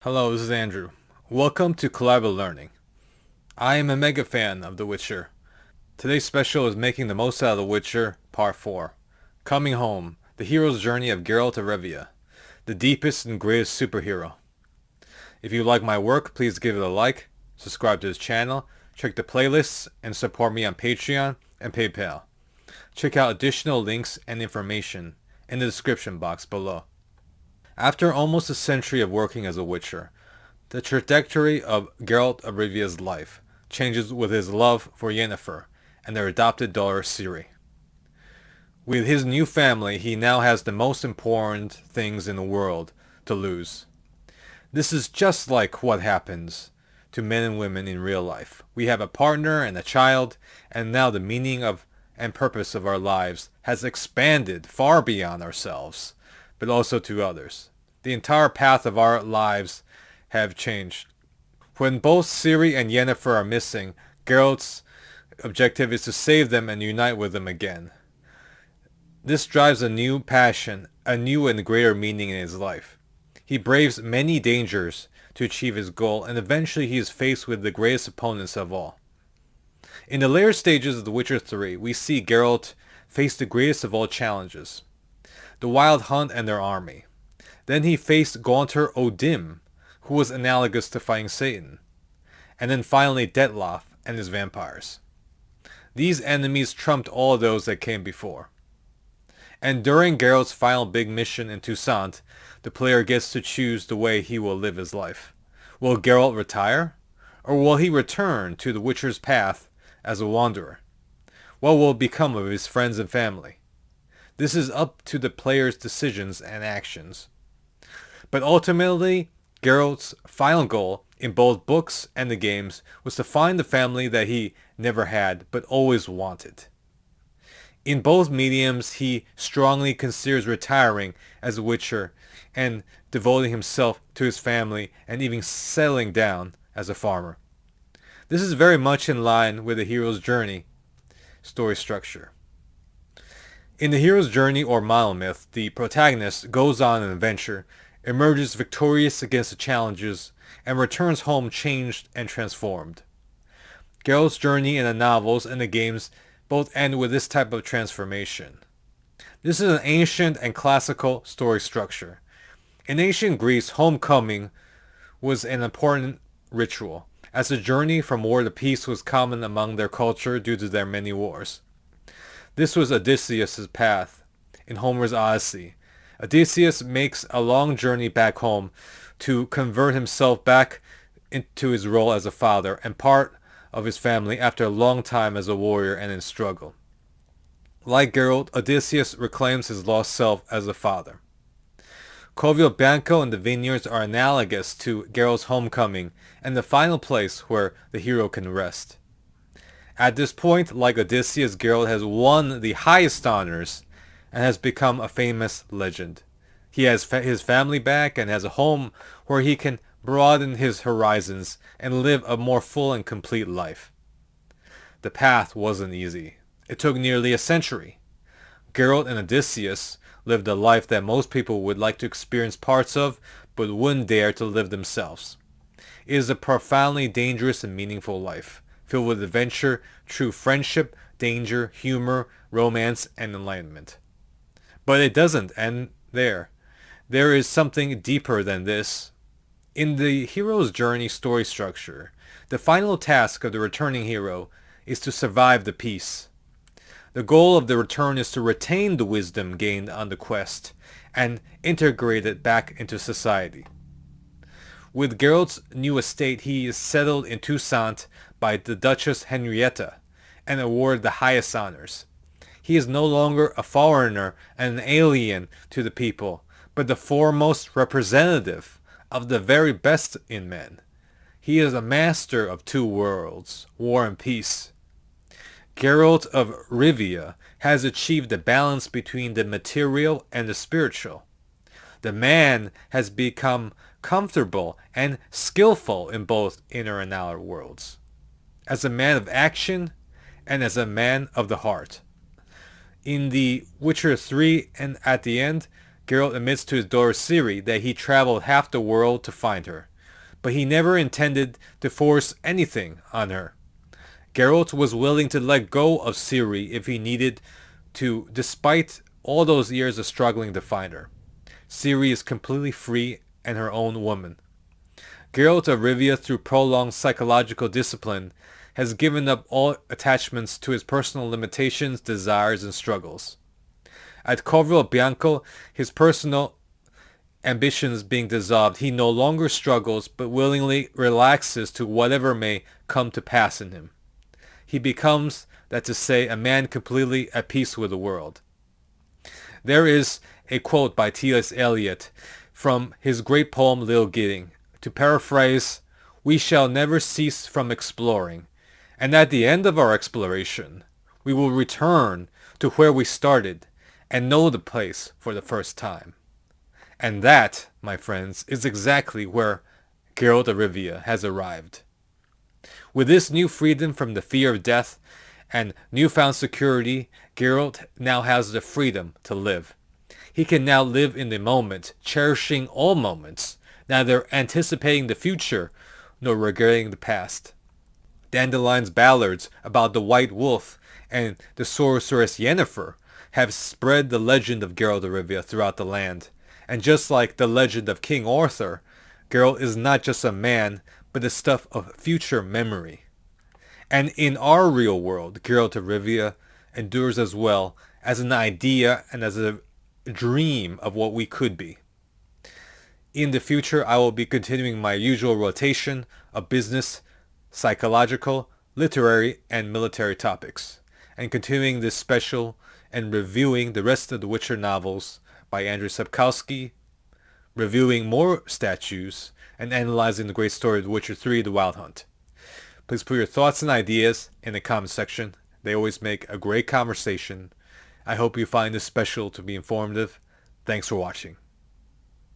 Hello, this is Andrew. Welcome to Collaborative Learning. I am a mega fan of The Witcher. Today's special is Making the Most Out of The Witcher, Part 4. Coming Home, the hero's journey of Geralt of Rivia, the deepest and greatest superhero. If you like my work, please give it a like, subscribe to this channel, check the playlists, and support me on Patreon and PayPal. Check out additional links and information in the description box below. After almost a century of working as a Witcher, the trajectory of Geralt of Rivia's life changes with his love for Yennefer and their adopted daughter Ciri. With his new family, he now has the most important things in the world to lose. This is just like what happens to men and women in real life. We have a partner and a child, and now the meaning of and purpose of our lives has expanded far beyond ourselves, but also to others. The entire path of our lives have changed. When both Ciri and Yennefer are missing, Geralt's objective is to save them and unite with them again. This drives a new passion, a new and greater meaning in his life. He braves many dangers to achieve his goal, and eventually he is faced with the greatest opponents of all. In the later stages of The Witcher 3, we see Geralt face the greatest of all challenges, the Wild Hunt and their army. Then he faced Gaunter O'Dim, who was analogous to fighting Satan. And then finally Detloff and his vampires. These enemies trumped all of those that came before. And during Geralt's final big mission in Toussaint, the player gets to choose the way he will live his life. Will Geralt retire? Or will he return to the Witcher's path as a wanderer? What will become of his friends and family? This is up to the player's decisions and actions. But ultimately, Geralt's final goal in both books and the games was to find the family that he never had but always wanted. In both mediums, he strongly considers retiring as a Witcher and devoting himself to his family and even settling down as a farmer. This is very much in line with the hero's journey story structure. In the hero's journey or monomyth, the protagonist goes on an adventure, emerges victorious against the challenges, and returns home changed and transformed. Geralt's journey in the novels and the games both end with this type of transformation. This is an ancient and classical story structure. In ancient Greece, homecoming was an important ritual, as the journey from war to peace was common among their culture due to their many wars. This was Odysseus' path in Homer's Odyssey. Odysseus makes a long journey back home to convert himself back into his role as a father and part of his family after a long time as a warrior and in struggle. Like Geralt, Odysseus reclaims his lost self as a father. Covio Bianco and the vineyards are analogous to Geralt's homecoming and the final place where the hero can rest. At this point, like Odysseus, Geralt has won the highest honors and has become a famous legend. He has his family back and has a home where he can broaden his horizons and live a more full and complete life. The path wasn't easy. It took nearly a century. Geralt and Odysseus lived a life that most people would like to experience parts of but wouldn't dare to live themselves. It is a profoundly dangerous and meaningful life, filled with adventure, true friendship, danger, humor, romance, and enlightenment. But it doesn't end there. There is something deeper than this. In the hero's journey story structure, the final task of the returning hero is to survive the peace. The goal of the return is to retain the wisdom gained on the quest and integrate it back into society. With Geralt's new estate, he is settled in Toussaint by the Duchess Henrietta and awarded the highest honors. He is no longer a foreigner and an alien to the people, but the foremost representative of the very best in men. He is a master of two worlds, war and peace. Geralt of Rivia has achieved a balance between the material and the spiritual. The man has become comfortable and skillful in both inner and outer worlds, as a man of action and as a man of the heart. In The Witcher 3 and at the end, Geralt admits to his daughter Ciri that he traveled half the world to find her, but he never intended to force anything on her. Geralt was willing to let go of Ciri if he needed to, despite all those years of struggling to find her. Ciri is completely free and her own woman. Geralt of Rivia, through prolonged psychological discipline, has given up all attachments to his personal limitations, desires, and struggles. At Corvo Bianco, his personal ambitions being dissolved, he no longer struggles, but willingly relaxes to whatever may come to pass in him. He becomes, that to say, a man completely at peace with the world. There is a quote by T.S. Eliot from his great poem Lil Gidding. To paraphrase, "We shall never cease from exploring, and at the end of our exploration, we will return to where we started and know the place for the first time." And that, my friends, is exactly where Geralt of Rivia has arrived. With this new freedom from the fear of death and newfound security, Geralt now has the freedom to live. He can now live in the moment, cherishing all moments, neither anticipating the future nor regretting the past. Dandelion's ballads about the White Wolf and the sorceress Yennefer have spread the legend of Geralt of Rivia throughout the land. And just like the legend of King Arthur, Geralt is not just a man, but the stuff of future memory. And in our real world, Geralt of Rivia endures as well as an idea and as a dream of what we could be. In the future, I will be continuing my usual rotation of business, psychological, literary, and military topics, and continuing this special and reviewing the rest of the Witcher novels by Andrzej Sapkowski, reviewing more statues, and analyzing the great story of The Witcher 3, The Wild Hunt. Please put your thoughts and ideas in the comment section. They always make a great conversation. I hope you find this special to be informative. Thanks for watching.